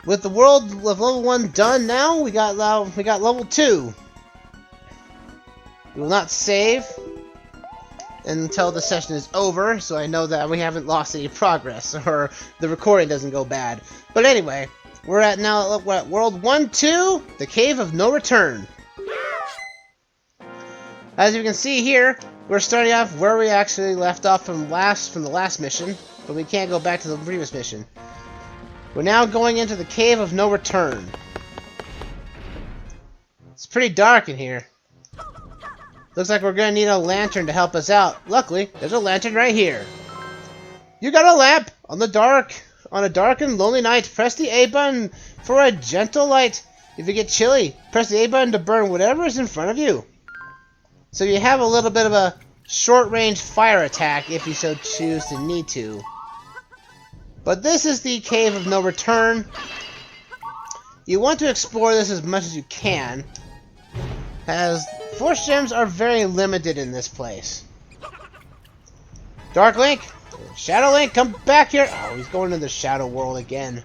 with the world with level 1 done now, we got level 2. We will not save until the session is over, so I know that we haven't lost any progress or the recording doesn't go bad. But anyway, we're at World 1-2, the Cave of No Return. As you can see here, we're starting off where we actually left off from the last mission, but we can't go back to the previous mission. We're now going into the Cave of No Return. It's pretty dark in here. Looks like we're gonna need a lantern to help us out. Luckily, there's a lantern right here. You got a lamp on a dark and lonely night. Press the A button for a gentle light. If you get chilly, press the A button to burn whatever is in front of you. So you have a little bit of a short-range fire attack if you so choose to need to. But this is the Cave of No Return. You want to explore this as much as you can, as Force Gems are very limited in this place. Dark Link, Shadow Link, come back here! Oh, he's going to the Shadow World again.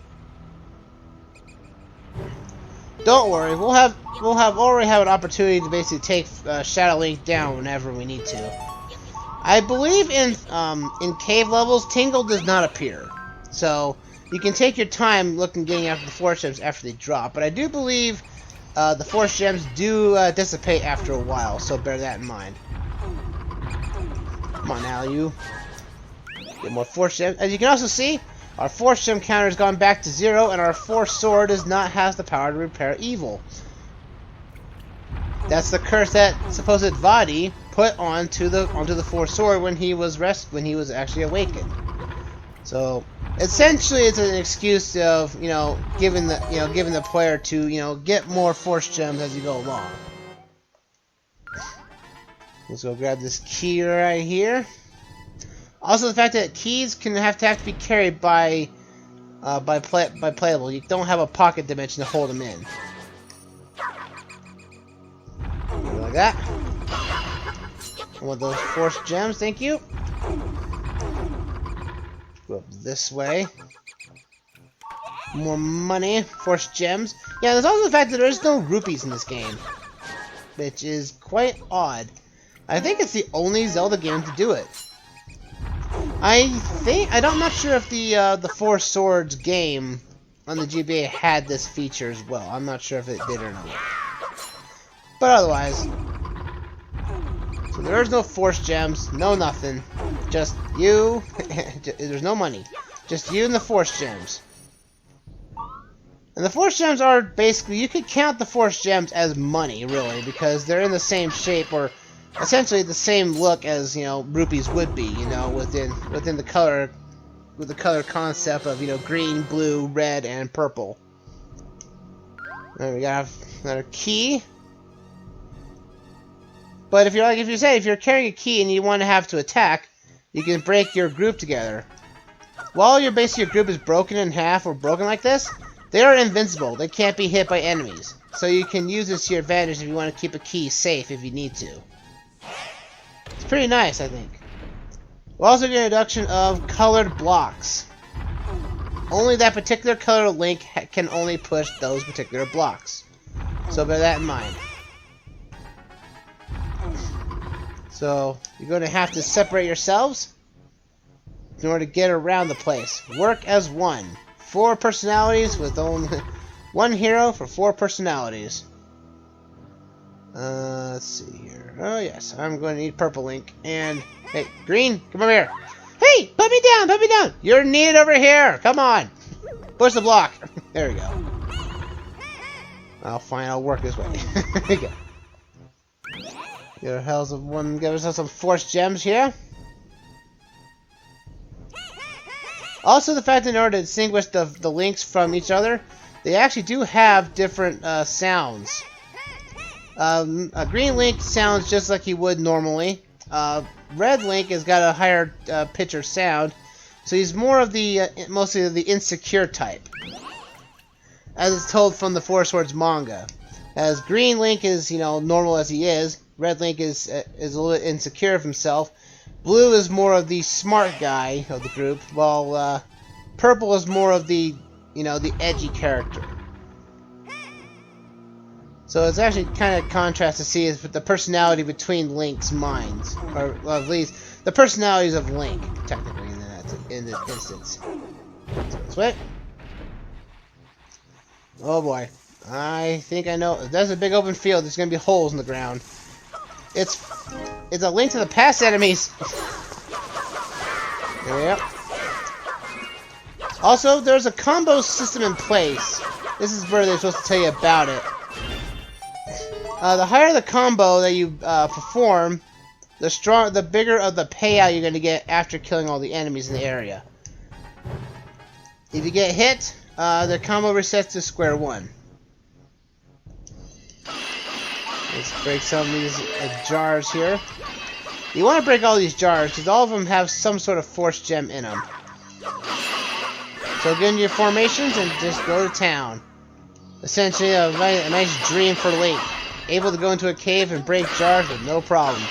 Don't worry, we'll already have an opportunity to basically take Shadow Link down whenever we need to. I believe in cave levels, Tingle does not appear, so you can take your time getting after the Force Gems after they drop. But I do believe the Force Gems do dissipate after a while, so bear that in mind. Come on now, you. Get more Force Gems. As you can also see, our Force Gem counter has gone back to 0, and our Force Sword does not have the power to repair evil. That's the curse that supposed Vadi put onto the Force Sword when he was actually awakened. So essentially, it's an excuse of giving the player to get more Force Gems as you go along. Let's go grab this key right here. Also, the fact that keys can have to be carried by playable. You don't have a pocket dimension to hold them in. Like that. I want those Force Gems, thank you. Go up this way. More money, Force Gems. Yeah, there's also the fact that there's no rupees in this game, which is quite odd. I think it's the only Zelda game to do it. I'm not sure if the Four Swords game on the GBA had this feature as well. I'm not sure if it did or not. But otherwise, so there's no Force Gems, no nothing. Just you. There's no money. Just you and the Force Gems. And the Force Gems are basically, you could count the Force Gems as money, really, because they're in the same shape or essentially the same look as rupees would be, within the color concept of green, blue, red, and purple. There we got another key. But if you're carrying a key and you want to have to attack, you can break your group together. While your group is broken in half or broken like this, they are invincible. They can't be hit by enemies. So you can use this to your advantage if you want to keep a key safe if you need to. It's pretty nice, I think. We'll also get an introduction of colored blocks. Only that particular color Link can only push those particular blocks. So bear that in mind. So you're going to have to separate yourselves in order to get around the place. Work as one. 4 personalities with only 1 hero for 4 personalities. Let's see here. Oh yes, I'm going to need Purple Link. And hey, Green, come over here. Hey, put me down, put me down. You're needed over here. Come on, push the block. There we go. I'll fine. I'll work this way. There we go. Get ourselves some Force Gems here. Also, the fact that in order to distinguish the links from each other, they actually do have different sounds. A Green Link sounds just like he would normally. Red Link has got a higher pitch or sound, so he's more of the mostly the insecure type, as it's told from the Four Swords manga. As Green Link is normal as he is, Red Link is a little insecure of himself. Blue is more of the smart guy of the group, while Purple is more of the you know, the edgy character. So it's actually kind of contrast to see is the personality between Link's minds, or well, at least the personalities of Link, technically in this instance. So this way. Oh boy, I think I know. There's a big open field. There's gonna be holes in the ground. It's a Link to the Past enemies. There we go. Also, there's a combo system in place. This is where they're supposed to tell you about it. The higher the combo that you perform, the bigger of the payout you're going to get after killing all the enemies in the area. If you get hit, the combo resets to square one. Let's break some of these jars here. You want to break all these jars because all of them have some sort of force gem in them. So get into your formations and just go to town. Essentially, a nice dream for Link. Able to go into a cave and break jars with no problem.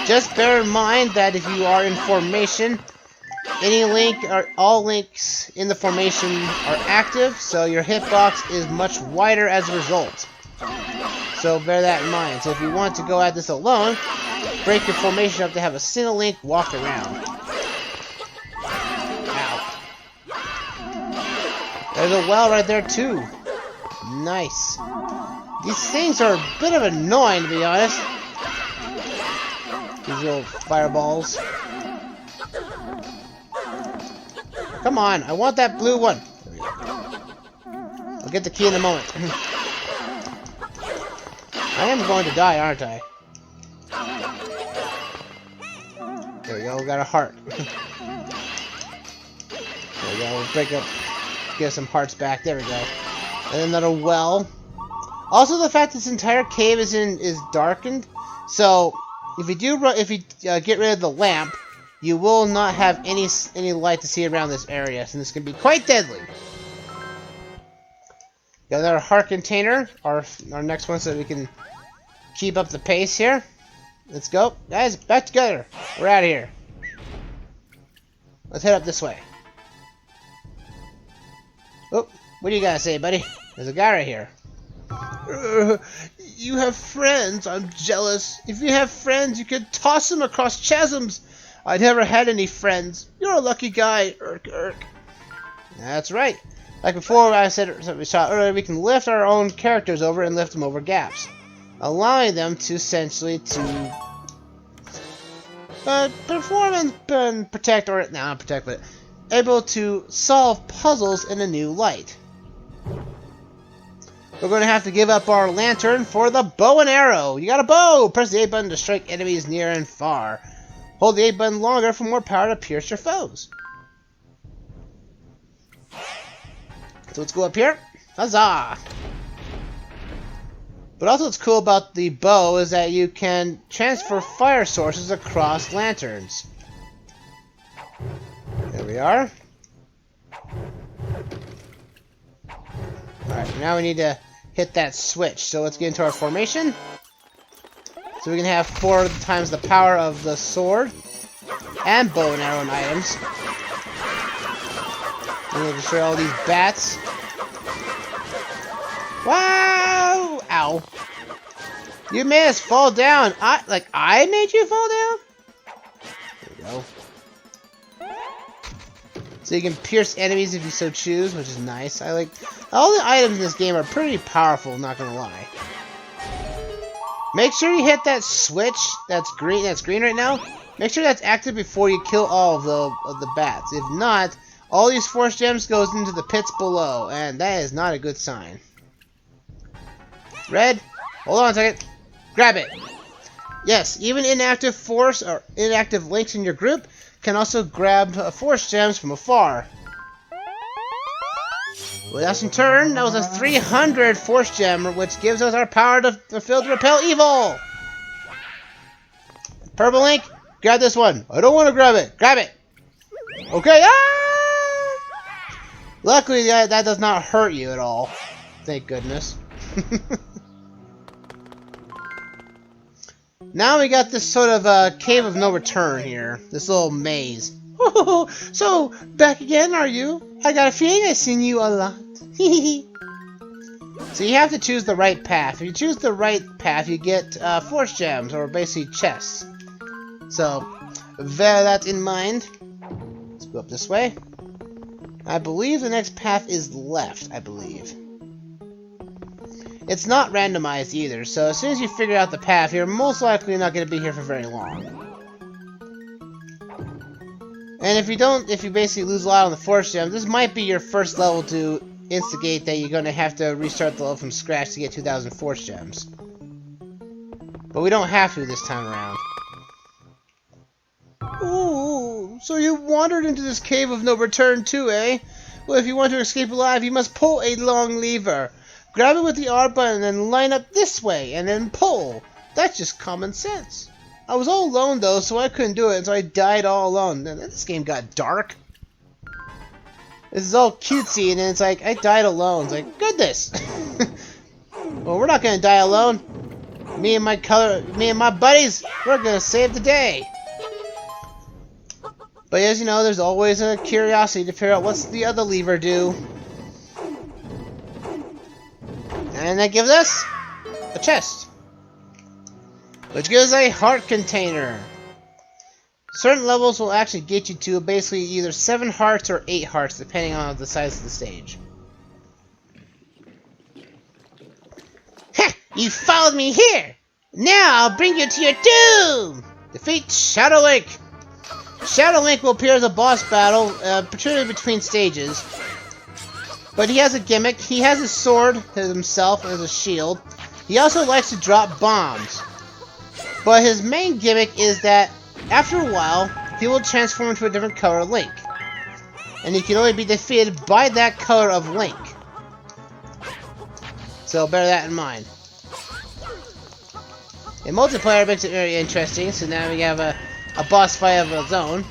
Just bear in mind that if you are in formation, any link or all links in the formation are active, so your hitbox is much wider as a result. So bear that in mind. So if you want to go at this alone, break your formation up to have a single link walk around. Ow. There's a well right there too. Nice. These things are a bit of annoying, to be honest. These little fireballs. Come on, I want that blue one. I'll get the key in a moment. I am going to die, aren't I? There we go, we got a heart. There we go, we'll break up, get some hearts back. There we go. And another well. Also, the fact this entire cave is darkened, so if you get rid of the lamp, you will not have any light to see around this area, and this can be quite deadly. Got another heart container, our next one, so that we can keep up the pace here. Let's go, guys, back together. We're out of here. Let's head up this way. Oh, what do you gotta say, buddy? There's a guy right here. You have friends. I'm jealous. If you have friends, you could toss them across chasms. I never had any friends. You're a lucky guy. Irk, irk. That's right. Like before, I said we saw earlier, we can lift our own characters over and lift them over gaps, allowing them to essentially to perform and protect, or not protect, but able to solve puzzles in a new light. We're going to have to give up our lantern for the bow and arrow. You got a bow! Press the A button to strike enemies near and far. Hold the A button longer for more power to pierce your foes. So let's go up here. Huzzah! But also what's cool about the bow is that you can transfer fire sources across lanterns. There we are. Alright, now we need to hit that switch. So let's get into our formation. So we can have 4 times the power of the sword and bow and arrow and items. We're going to destroy all these bats. Wow! Ow. You made us fall down. I made you fall down? There we go. So you can pierce enemies if you so choose, which is nice. I like all the items in this game are pretty powerful, not gonna lie. Make sure you hit that switch that's green right now. Make sure that's active before you kill all of the bats. If not, all these force gems goes into the pits below, and that is not a good sign. Red, hold on a second. Grab it. Yes, even inactive force or inactive links in your group can also grab force gems from afar. Well, that's in turn. That was a 300 force gem, which gives us our power to fulfill to repel evil. Purple Link, grab this one. I don't want to grab it. Grab it. Okay. Ah! Luckily, that does not hurt you at all. Thank goodness. Now we got this sort of cave of no return here. This little maze. Oh, so, back again, are you? I got a feeling I've seen you a lot. So you have to choose the right path. If you choose the right path, you get force gems, or basically chests. So, bear that in mind. Let's go up this way. I believe the next path is left, I believe. It's not randomized either, so as soon as you figure out the path, you're most likely not going to be here for very long. And if you basically lose a lot on the force gems, this might be your first level to instigate that you're going to have to restart the level from scratch to get 2,000 force gems. But we don't have to this time around. Ooh, so you wandered into this cave of no return too, eh? Well, if you want to escape alive, you must pull a long lever. Grab it with the R button and then line up this way, and then pull. That's just common sense. I was all alone though, so I couldn't do it, and so I died all alone. Then this game got dark. This is all cutesy, and then it's like, I died alone. It's like, goodness! Well, we're not gonna die alone. Me and my buddies, we're gonna save the day. But as you know, there's always a curiosity to figure out what's the other lever do. And that gives us a chest, which gives a heart container. Certain levels will actually get you to basically either 7 hearts or 8 hearts, depending on the size of the stage. Ha! You followed me here! Now I'll bring you to your doom! Defeat Shadow Link! Shadow Link will appear as a boss battle, particularly between stages. But he has a gimmick. He has his sword himself as a shield. He also likes to drop bombs. But his main gimmick is that after a while, he will transform into a different color Link. And he can only be defeated by that color of Link. So bear that in mind. In multiplayer, it makes it very interesting. So now we have a boss fight of its own.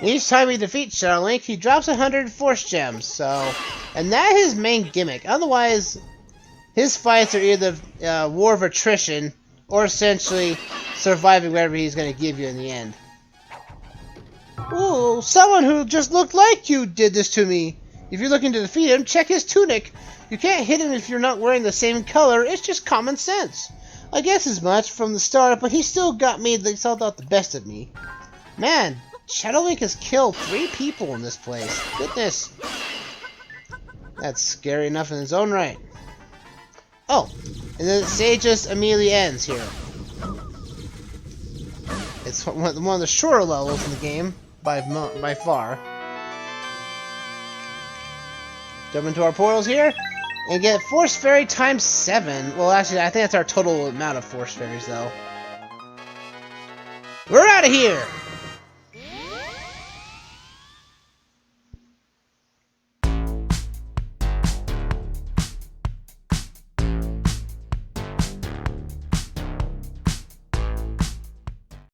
Each time we defeat Shadow Link, he drops 100 force gems. And that is his main gimmick. Otherwise, his fights are either war of attrition or essentially surviving whatever he's going to give you in the end. Ooh, someone who just looked like you did this to me. If you're looking to defeat him, check his tunic. You can't hit him if you're not wearing the same color. It's just common sense. I guess as much from the start, but he still got me, they still thought the best of me. Man, Shadow Link has killed 3 people in this place. Goodness. That's scary enough in its own right. Oh, and then the stage just immediately ends here. It's one of the shorter levels in the game, by far. Jump into our portals here, and get Force Fairy times 7. Well, actually, I think that's our total amount of Force Fairies, though. We're out of here!